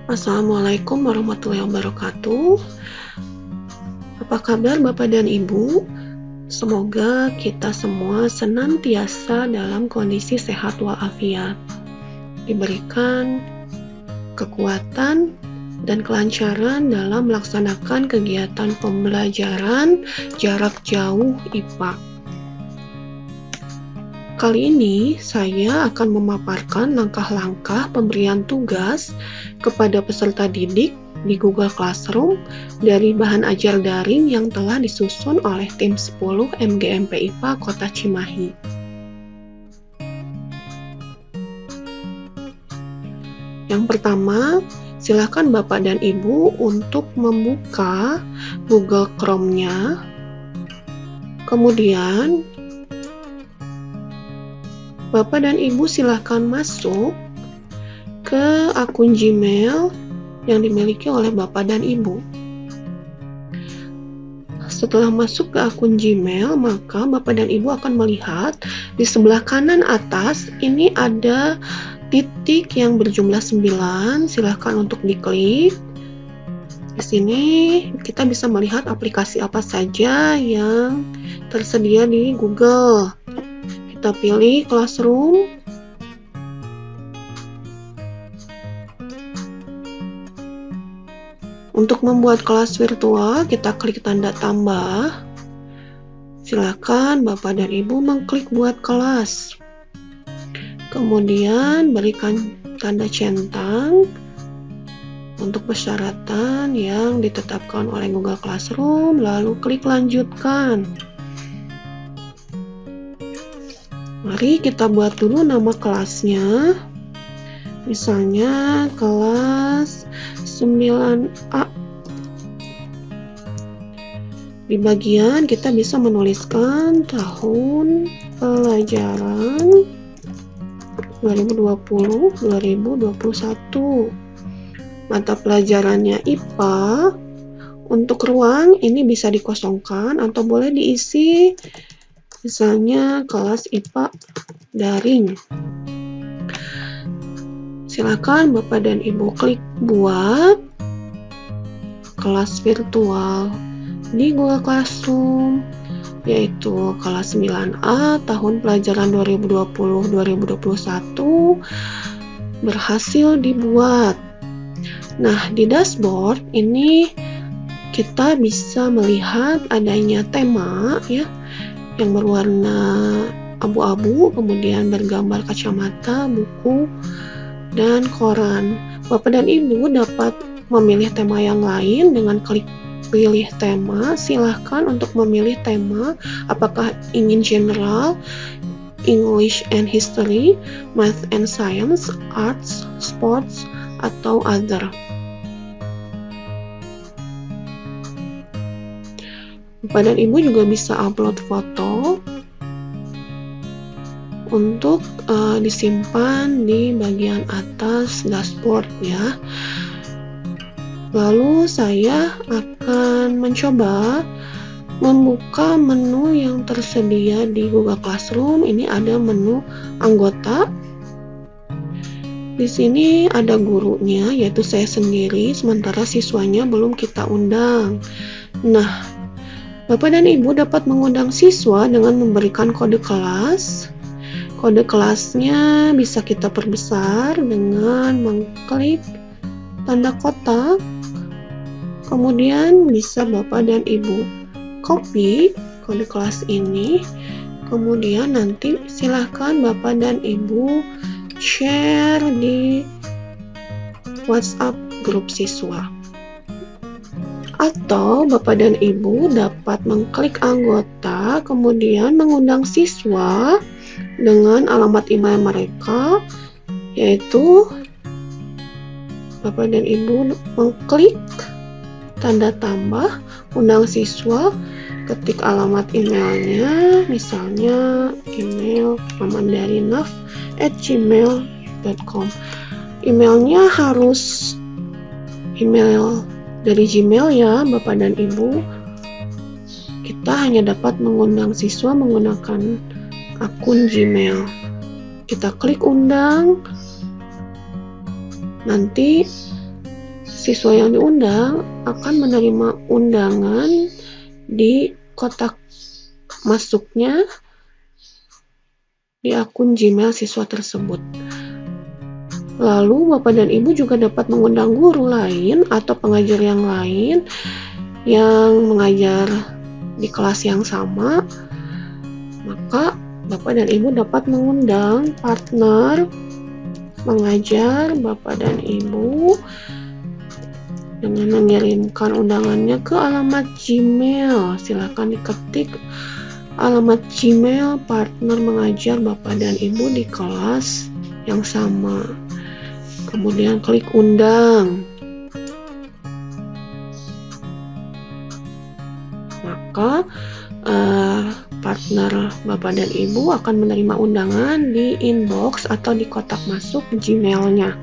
Assalamualaikum warahmatullahi wabarakatuh. Apa kabar Bapak dan Ibu? Semoga kita semua senantiasa dalam kondisi sehat walafiat, diberikan kekuatan dan kelancaran dalam melaksanakan kegiatan pembelajaran jarak jauh IPA. Kali ini saya akan memaparkan langkah-langkah pemberian tugas kepada peserta didik di Google Classroom dari bahan ajar daring yang telah disusun oleh tim 10 MGMP IPA Kota Cimahi. Yang pertama, silakan Bapak dan Ibu untuk membuka Google Chrome-nya. Kemudian Bapak dan Ibu silakan masuk ke akun Gmail yang dimiliki oleh Bapak dan Ibu. Setelah masuk ke akun Gmail, maka Bapak dan Ibu akan melihat di sebelah kanan atas ini ada titik yang berjumlah 9. Silakan untuk diklik. Di sini kita bisa melihat aplikasi apa saja yang tersedia di Google. Kita pilih Classroom. Untuk membuat kelas virtual, kita klik tanda tambah. Silakan Bapak dan Ibu mengklik buat kelas. Kemudian berikan tanda centang untuk persyaratan yang ditetapkan oleh Google Classroom, lalu klik lanjutkan. Mari kita buat dulu nama kelasnya. Misalnya kelas 9A. Di bagian kita bisa menuliskan tahun pelajaran 2020-2021. Mata pelajarannya IPA. Untuk ruang ini bisa dikosongkan atau boleh diisi misalnya kelas IPA daring. Silakan Bapak dan Ibu klik buat kelas virtual di Google Classroom, yaitu kelas 9A tahun pelajaran 2020-2021 berhasil dibuat. Nah, di dashboard ini kita bisa melihat adanya tema ya yang berwarna abu-abu, kemudian bergambar kacamata, buku, dan koran. Bapak dan Ibu dapat memilih tema yang lain dengan klik pilih tema. Silahkan untuk memilih tema apakah ingin general, English and History, Math and Science, Arts, Sports, atau Other. Bapak dan Ibu juga bisa upload foto untuk disimpan di bagian atas dashboard ya. Lalu saya akan mencoba membuka menu yang tersedia di Google Classroom. Ini ada menu anggota. Di sini ada gurunya, yaitu saya sendiri, sementara siswanya belum kita undang. Nah, Bapak dan Ibu dapat mengundang siswa dengan memberikan kode kelas. Kode kelasnya bisa kita perbesar dengan mengklik tanda kotak. Kemudian bisa Bapak dan Ibu copy kode kelas ini. Kemudian nanti silahkan Bapak dan Ibu share di WhatsApp grup siswa. Atau Bapak dan Ibu dapat mengklik anggota, kemudian mengundang siswa dengan alamat email mereka, yaitu Bapak dan Ibu mengklik tanda tambah, undang siswa, ketik alamat emailnya, misalnya email mamandarinaf@gmail.com. Emailnya harus email dari Gmail ya Bapak dan Ibu. Kita hanya dapat mengundang siswa menggunakan akun Gmail. Kita klik undang. Nanti siswa yang diundang akan menerima undangan di kotak masuknya di akun Gmail siswa tersebut. Lalu Bapak dan Ibu juga dapat mengundang guru lain atau pengajar yang lain yang mengajar di kelas yang sama. Maka Bapak dan Ibu dapat mengundang partner mengajar Bapak dan Ibu dengan mengirimkan undangannya ke alamat Gmail. Silakan diketik alamat Gmail partner mengajar Bapak dan Ibu di kelas yang sama. Kemudian klik undang. Maka partner Bapak dan Ibu akan menerima undangan di inbox atau di kotak masuk Gmail-nya.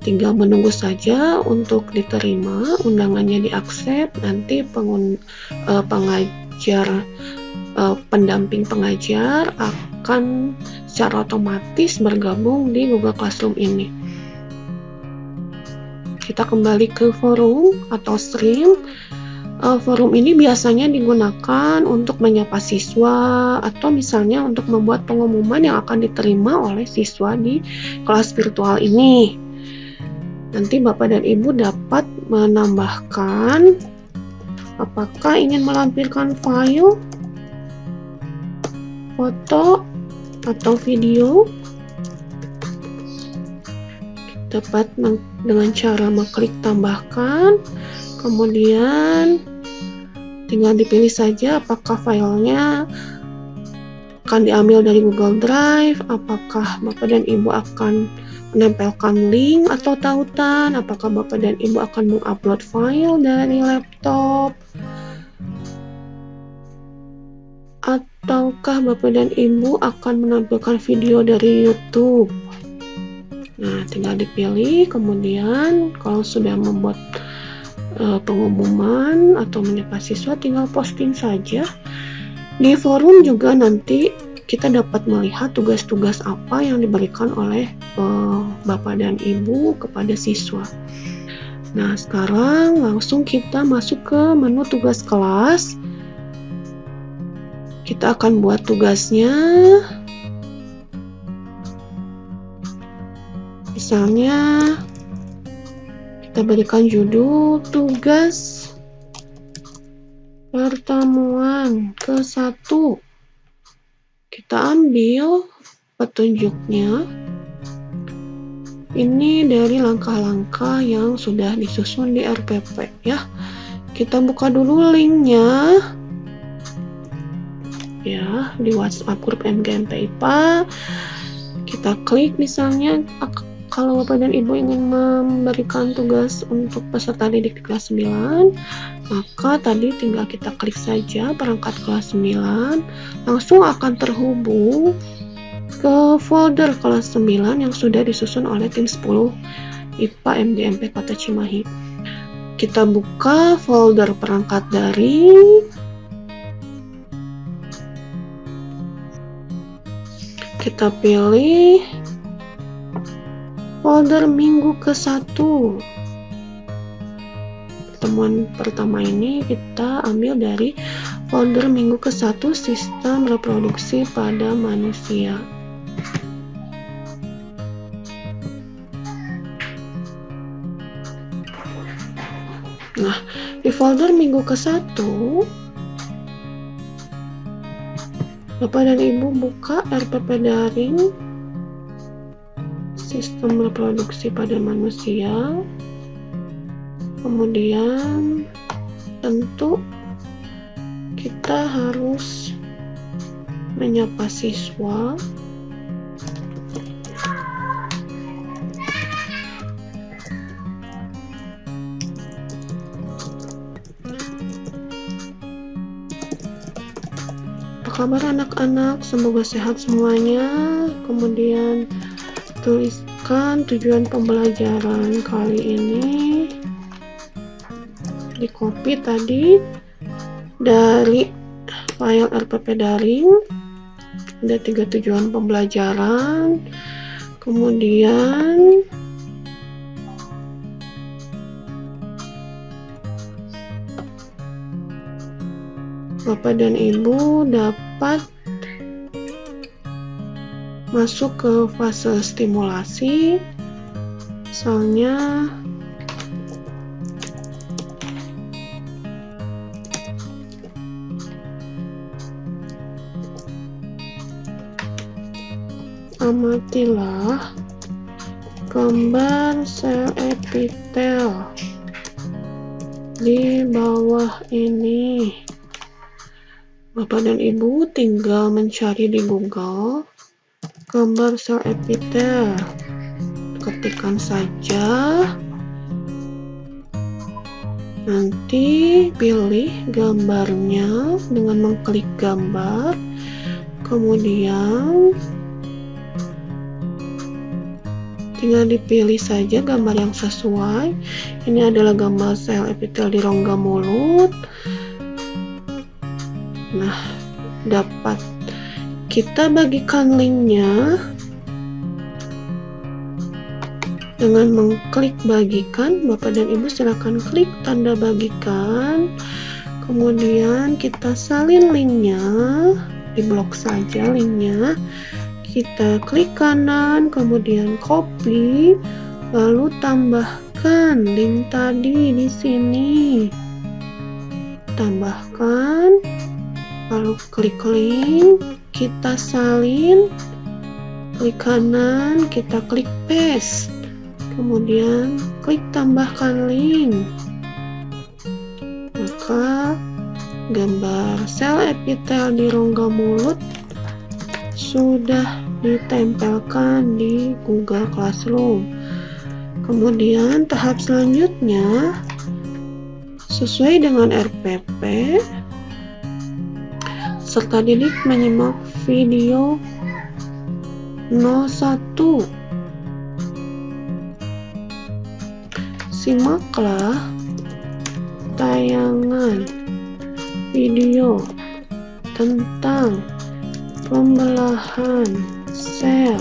Tinggal menunggu saja untuk diterima, undangannya diaksep, nanti pendamping pengajar akan secara otomatis bergabung di Google Classroom ini. Kita kembali ke forum atau stream. Forum ini biasanya digunakan untuk menyapa siswa atau misalnya untuk membuat pengumuman yang akan diterima oleh siswa di kelas virtual ini. Nanti Bapak dan Ibu dapat menambahkan apakah ingin melampirkan file, foto, atau video. Dapat dengan cara mengklik tambahkan, kemudian tinggal dipilih saja apakah filenya akan diambil dari Google Drive, apakah Bapak dan Ibu akan menempelkan link atau tautan, apakah Bapak dan Ibu akan mengupload file dari laptop, ataukah Bapak dan Ibu akan menampilkan video dari YouTube. Nah, tinggal dipilih, kemudian kalau sudah membuat pengumuman atau menyapa siswa, tinggal posting saja. Di forum juga nanti kita dapat melihat tugas-tugas apa yang diberikan oleh Bapak dan Ibu kepada siswa. Nah, sekarang langsung kita masuk ke menu tugas kelas. Kita akan buat tugasnya. Misalnya kita berikan judul tugas pertemuan ke-1. Kita ambil petunjuknya. Ini dari langkah-langkah yang sudah disusun di RPP ya. Kita buka dulu linknya ya di WhatsApp grup MGMP IPA. Kita klik misalnya. Kalau Bapak dan Ibu ingin memberikan tugas untuk peserta didik di kelas 9, maka tadi tinggal kita klik saja perangkat kelas 9, langsung akan terhubung ke folder kelas 9 yang sudah disusun oleh tim 10 IPA MGMP Kota Cimahi. Kita buka folder perangkat daring. Kita pilih folder minggu ke-1. Pertemuan pertama ini kita ambil dari folder minggu ke-1 sistem reproduksi pada manusia. Nah, di folder minggu ke-1 Bapak dan Ibu buka RPP daring sistem reproduksi pada manusia. Kemudian tentu kita harus menyapa siswa. Apa kabar anak-anak? Semoga sehat semuanya. Kemudian tuliskan tujuan pembelajaran kali ini. Di copy tadi dari file RPP daring. Ada 3 tujuan pembelajaran. Kemudian Bapak dan Ibu dapat masuk ke fase stimulasi. Misalnya amatilah gambar sel epitel di bawah ini. Bapak dan Ibu tinggal mencari di Google gambar sel epitel. Ketikkan saja. Nanti pilih gambarnya dengan mengklik gambar. Kemudian tinggal dipilih saja gambar yang sesuai. Ini adalah gambar sel epitel di rongga mulut. Nah, dapat kita bagikan linknya dengan mengklik bagikan. Bapak dan Ibu silakan klik tanda bagikan, kemudian kita salin linknya, diblok saja linknya. Kita klik kanan, kemudian copy, lalu tambahkan link tadi di sini. Tambahkan, lalu klik link, kita salin, klik kanan, kita klik paste, kemudian klik tambahkan link. Maka gambar sel epitel di rongga mulut sudah ditempelkan di Google Classroom. Kemudian tahap selanjutnya, sesuai dengan RPP, serta didik menyimak video 01. Simaklah tayangan video tentang pembelahan sel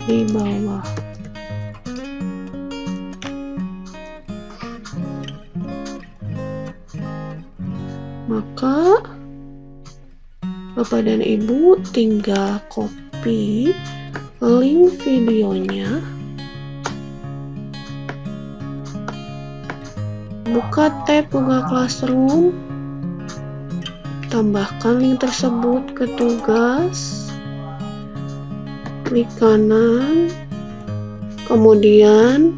di bawah. Maka Bapak dan Ibu tinggal copy link videonya, buka tab Google Classroom, tambahkan link tersebut ke tugas, klik kanan, kemudian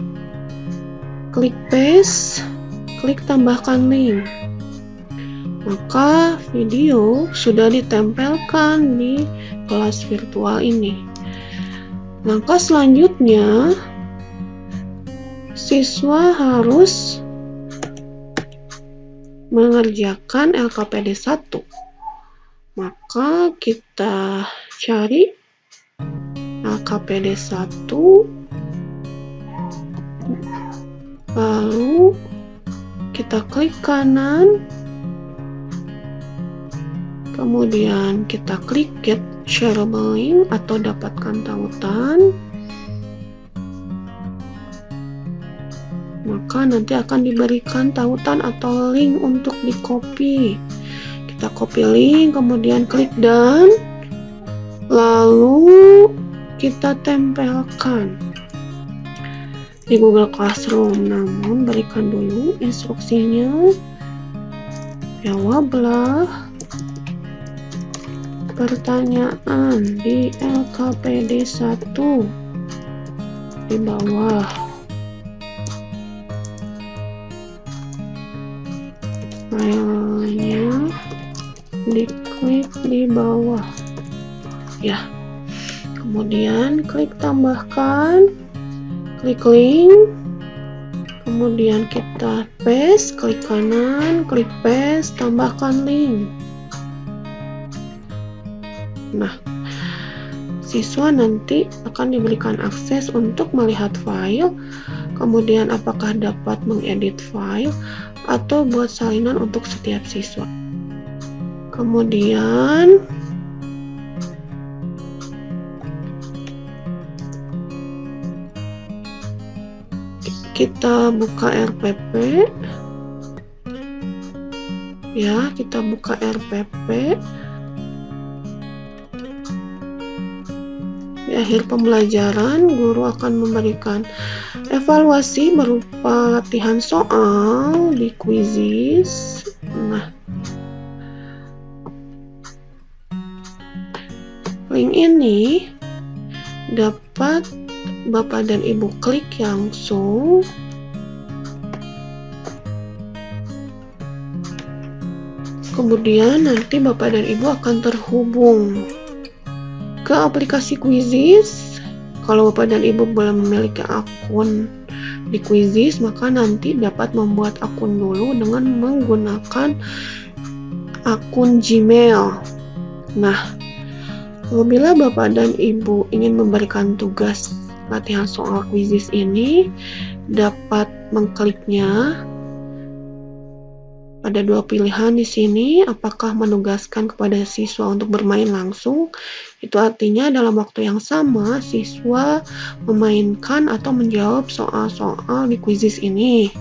klik paste, klik tambahkan link. Maka video sudah ditempelkan di kelas virtual ini. Langkah selanjutnya, siswa harus mengerjakan LKPD 1. Maka kita cari LKPD 1, lalu kita klik kanan, kemudian kita klik get shareable link atau dapatkan tautan. Maka nanti akan diberikan tautan atau link untuk di copy. Kita copy link, kemudian klik done, lalu kita tempelkan di Google Classroom. Namun berikan dulu instruksinya. Jawablah pertanyaan di LKPD 1 di bawah. Filenya diklik di bawah. Ya. Kemudian klik tambahkan, klik link, kemudian kita paste, klik kanan, klik paste, tambahkan link. Nah, siswa nanti akan diberikan akses untuk melihat file, kemudian apakah dapat mengedit file atau buat salinan untuk setiap siswa. Kemudian kita buka RPP. Ya, kita buka RPP. Di akhir pembelajaran, guru akan memberikan evaluasi berupa latihan soal di Quizizz. Nah, link ini dapat Bapak dan Ibu klik langsung. Kemudian nanti Bapak dan Ibu akan terhubung ke aplikasi Quizizz. Kalau Bapak dan Ibu belum memiliki akun di Quizizz, maka nanti dapat membuat akun dulu dengan menggunakan akun Gmail. Nah, apabila Bapak dan Ibu ingin memberikan tugas latihan soal Quizizz ini, dapat mengkliknya pada dua pilihan di sini, apakah menugaskan kepada siswa untuk bermain langsung. Itu artinya dalam waktu yang sama siswa memainkan atau menjawab soal-soal di Quizizz ini,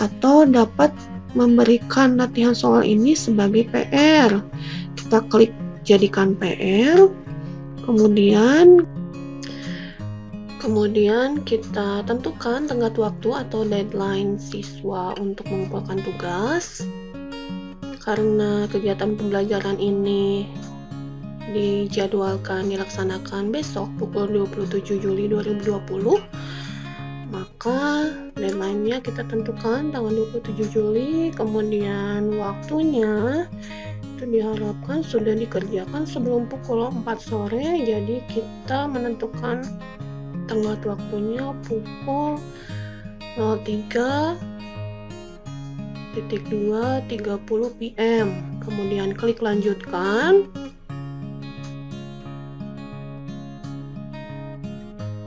atau dapat memberikan latihan soal ini sebagai PR. Kita klik jadikan PR, Kemudian kita tentukan tenggat waktu atau deadline siswa untuk mengumpulkan tugas. Karena kegiatan pembelajaran ini dijadwalkan dilaksanakan besok pukul 27 Juli 2020, maka deadline-nya kita tentukan tanggal 27 Juli, kemudian waktunya itu diharapkan sudah dikerjakan sebelum pukul 4 sore, jadi kita menentukan tenggat waktunya pukul 03.2.30 PM. Kemudian klik lanjutkan.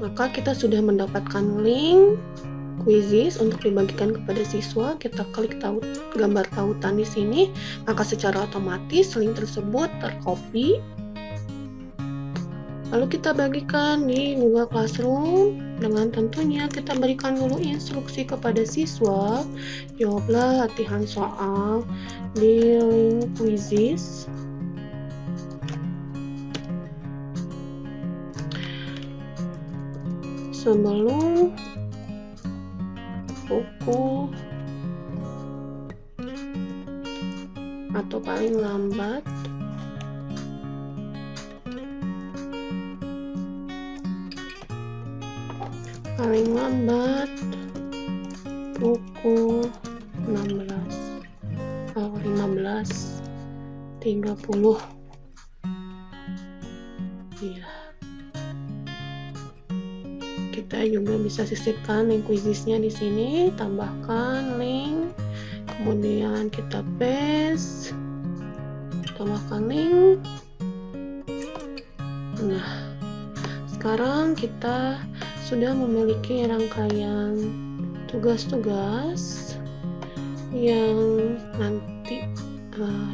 Maka kita sudah mendapatkan link Quizizz untuk dibagikan kepada siswa. Kita klik gambar tautan di sini, maka secara otomatis link tersebut tercopy. Lalu kita bagikan di Google Classroom, dengan tentunya kita berikan dulu instruksi kepada siswa, jawablah latihan soal di link Quizizz. Sebelum pukul atau paling lambat pukul 15.30. Ya. Kita juga bisa sisipkan link Quizizz-nya di sini, tambahkan link, kemudian kita paste, tambahkan link. Nah, sekarang kita sudah memiliki rangkaian tugas-tugas yang nanti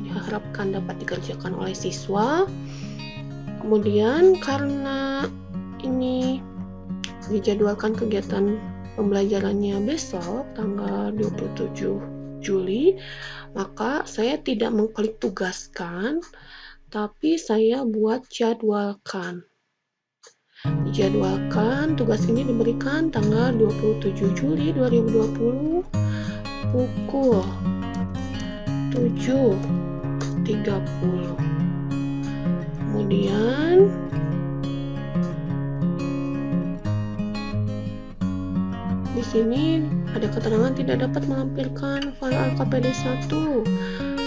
diharapkan dapat dikerjakan oleh siswa. Kemudian karena ini dijadwalkan kegiatan pembelajarannya besok tanggal 27 Juli, maka saya tidak mengklik tugaskan, tapi saya buat jadwalkan. Dijadwalkan tugas ini diberikan tanggal 27 Juli 2020 pukul 7.30. Kemudian di sini ada keterangan tidak dapat melampirkan file AlkaPD1.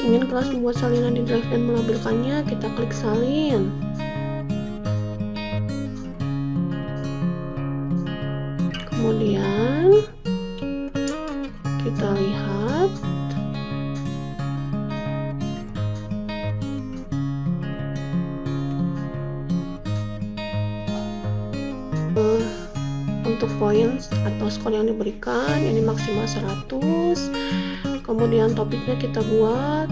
Ingin kelas membuat salinan di drive dan melampirkannya, kita klik salin. Kemudian kita lihat untuk poin atau skor yang diberikan, ini maksimal 100. Kemudian topiknya kita buat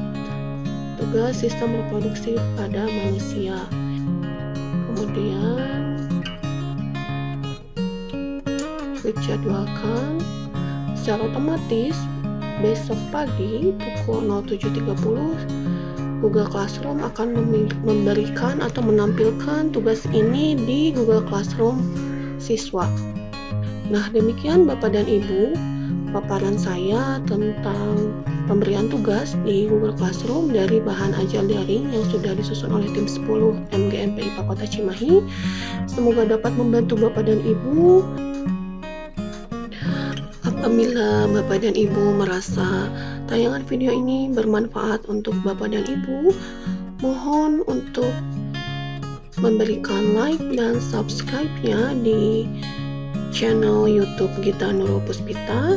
tugas sistem reproduksi pada manusia. Kemudian klik jadwalkan. Secara otomatis besok pagi pukul 07.30 Google Classroom akan memberikan atau menampilkan tugas ini di Google Classroom siswa. Nah, demikian Bapak dan Ibu, paparan saya tentang pemberian tugas di Google Classroom dari bahan ajar daring yang sudah disusun oleh tim 10 MGMP IPA Kota Cimahi. Semoga dapat membantu Bapak dan Ibu. Apabila Bapak dan Ibu merasa tayangan video ini bermanfaat untuk Bapak dan Ibu, mohon untuk memberikan like dan subscribe-nya di channel YouTube Gita Nurul Puspita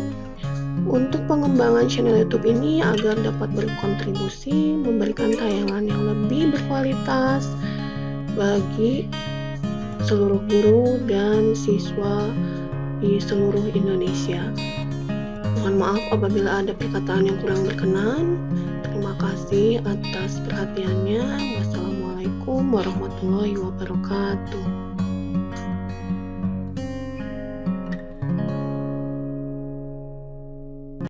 untuk pengembangan channel YouTube ini agar dapat berkontribusi memberikan tayangan yang lebih berkualitas bagi seluruh guru dan siswa di seluruh Indonesia. Mohon maaf apabila ada perkataan yang kurang berkenan. Terima kasih atas perhatiannya. Wassalamualaikum warahmatullahi wabarakatuh.